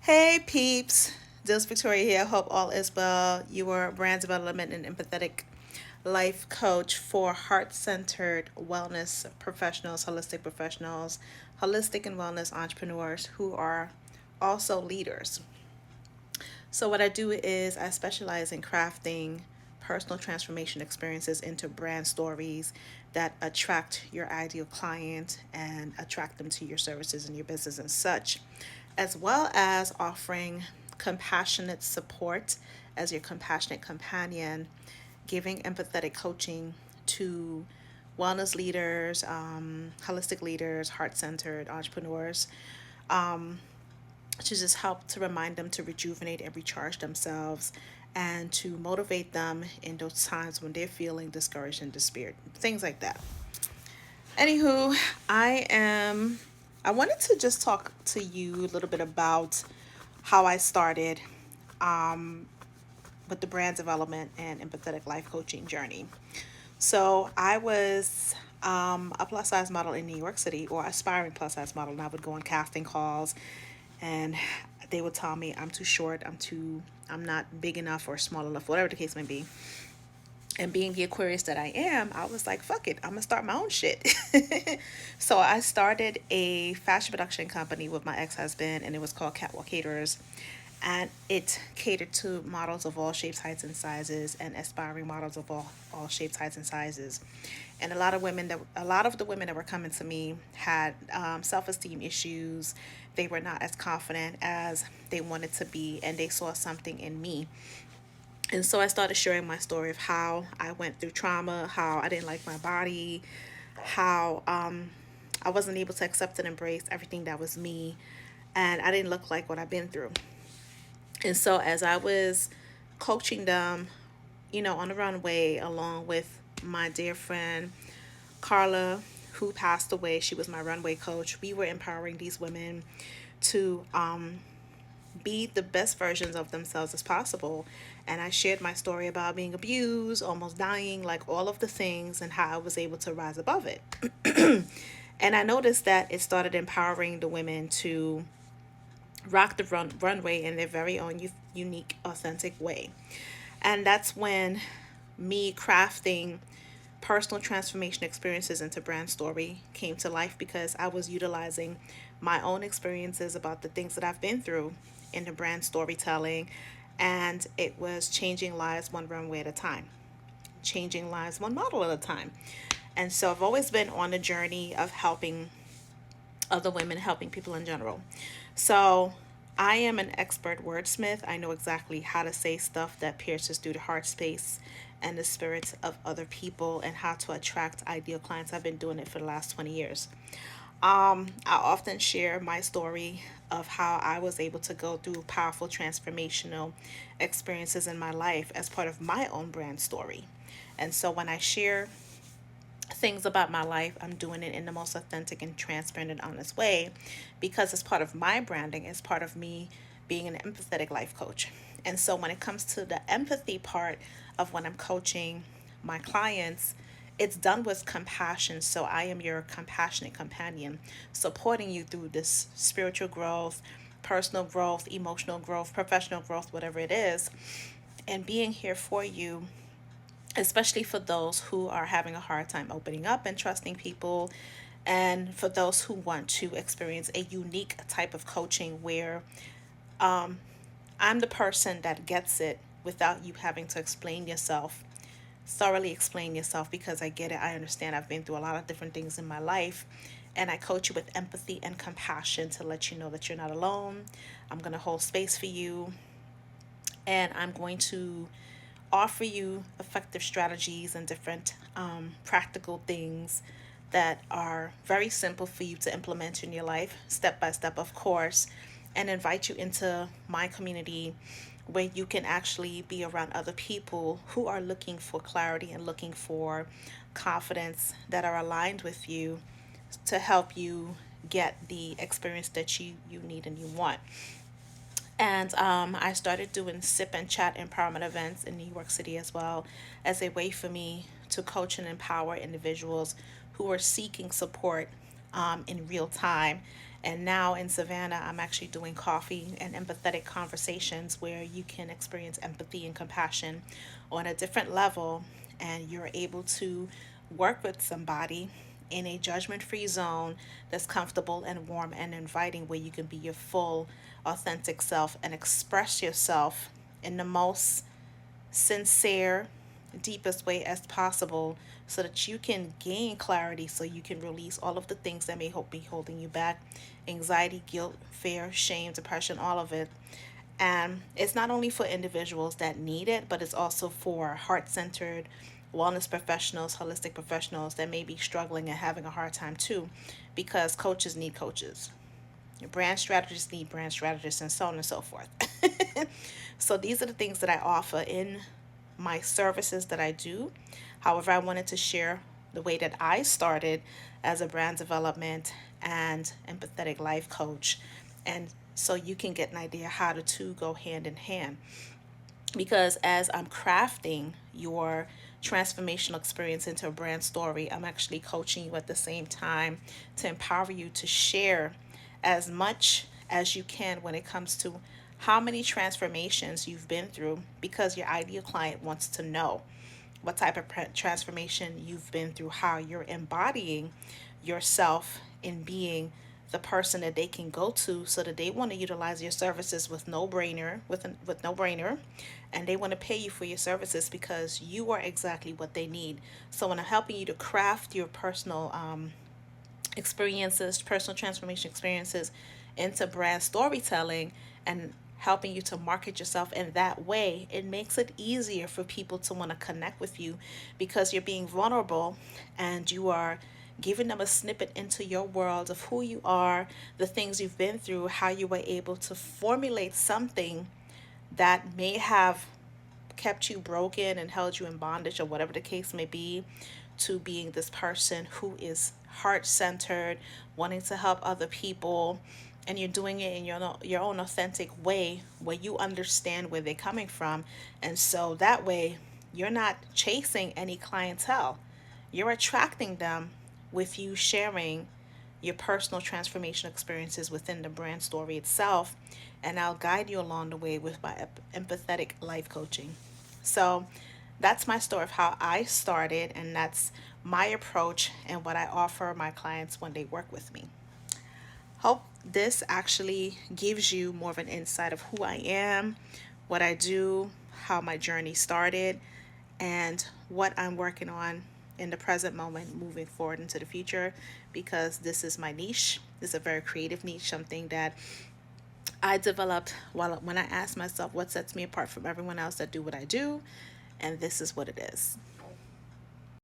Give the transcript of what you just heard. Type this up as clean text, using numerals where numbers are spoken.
Hey peeps, this is Victoria here. Hope all is well. You are brand development and empathetic life coach for heart centered wellness professionals, holistic and wellness entrepreneurs who are also leaders. So, what I do is I specialize in crafting personal transformation experiences into brand stories that attract your ideal client and attract them to your services and your business and such, as well as offering compassionate support as your compassionate companion, giving empathetic coaching to wellness leaders, holistic leaders, heart centered entrepreneurs to just help to remind them to rejuvenate and recharge themselves and to motivate them in those times when they're feeling discouraged and despaired, things like that. Anywho, I wanted to just talk to you a little bit about how I started with the brand development and empathetic life coaching journey. So I was a plus size model in New York City, or aspiring plus size model, and I would go on casting calls, and they would tell me I'm too short, I'm not big enough or small enough, whatever the case may be. And being the Aquarius that I am, I was like, fuck it, I'm gonna start my own shit. So I started a fashion production company with my ex husband, and it was called Catwalk Caterers. And it catered to models of all shapes, heights, and sizes, and aspiring models of all shapes, heights, and sizes. And a lot of the women that were coming to me had self-esteem issues. They were not as confident as they wanted to be, and they saw something in me. And so I started sharing my story of how I went through trauma, how I didn't like my body, how I wasn't able to accept and embrace everything that was me, and I didn't look like what I've been through. And so as I was coaching them, on the runway, along with my dear friend Carla, who passed away, she was my runway coach. We were empowering these women to be the best versions of themselves as possible. And I shared my story about being abused, almost dying, like all of the things, and how I was able to rise above it. And I noticed that it started empowering the women to rock the runway in their very own unique, authentic way. And that's when me crafting personal transformation experiences into brand story came to life, because I was utilizing my own experiences about the things that I've been through in the brand storytelling, and it was changing lives one runway at a time, changing lives one model at a time. And so I've always been on a journey of helping other women, helping people in general. So I am an expert wordsmith. I know exactly how to say stuff that pierces through the heart space and the spirits of other people, and how to attract ideal clients. I've been doing it for the last 20 years. I often share my story of how I was able to go through powerful transformational experiences in my life as part of my own brand story. And so when I share things about my life, I'm doing it in the most authentic and transparent and honest way, because it's part of my branding, it's part of me being an empathetic life coach. And so when it comes to the empathy part of when I'm coaching my clients, it's done with compassion. So I am your compassionate companion, supporting you through this spiritual growth, personal growth, emotional growth, professional growth, whatever it is, and being here for you, especially for those who are having a hard time opening up and trusting people, and for those who want to experience a unique type of coaching where I'm the person that gets it without you having to explain yourself, thoroughly explain yourself, because I get it, I understand, I've been through a lot of different things in my life. And I coach you with empathy and compassion to let you know that you're not alone. I'm going to hold space for you, and I'm going to offer you effective strategies and different practical things that are very simple for you to implement in your life, step by step, of course, and invite you into my community, where you can actually be around other people who are looking for clarity and looking for confidence, that are aligned with you, to help you get the experience that you need and you want. And I started doing sip and chat empowerment events in New York City as well, as a way for me to coach and empower individuals who are seeking support in real time, And now in Savannah, I'm actually doing coffee and empathetic conversations where you can experience empathy and compassion on a different level, and you're able to work with somebody in a judgment free zone that's comfortable and warm and inviting, where you can be your full, authentic self and express yourself in the most sincere, deepest way as possible, so that you can gain clarity, so you can release all of the things that may be holding you back: anxiety, guilt, fear, shame, depression, all of it. And it's not only for individuals that need it, but it's also for heart centered wellness professionals, holistic professionals that may be struggling and having a hard time too, because coaches need coaches. Brand strategists need brand strategists, and so on and so forth. So these are the things that I offer in my services that I do. However, I wanted to share the way that I started as a brand development and empathetic life coach. And so you can get an idea how the two go hand in hand. Because as I'm crafting your transformational experience into a brand story, I'm actually coaching you at the same time to empower you to share as much as you can when it comes to how many transformations you've been through, because your ideal client wants to know what type of transformation you've been through, how you're embodying yourself in being the person that they can go to, so that they want to utilize your services with no brainer, and they want to pay you for your services because you are exactly what they need. So when I'm helping you to craft your personal experiences, personal transformation experiences, into brand storytelling, and helping you to market yourself in that way, it makes it easier for people to want to connect with you, because you're being vulnerable and you are giving them a snippet into your world of who you are, the things you've been through, how you were able to formulate something that may have kept you broken and held you in bondage, or whatever the case may be, to being this person who is heart centered, wanting to help other people, and you're doing it in your own authentic way, where you understand where they're coming from, and so that way you're not chasing any clientele. You're attracting them with you sharing your personal transformation experiences within the brand story itself, and I'll guide you along the way with my empathetic life coaching. So that's my story of how I started, and that's my approach and what I offer my clients when they work with me. Hope this actually gives you more of an insight of who I am, what I do, how my journey started, and what I'm working on in the present moment moving forward into the future, because this is my niche. This is a very creative niche, something that I developed when I asked myself what sets me apart from everyone else that do what I do, and this is what it is.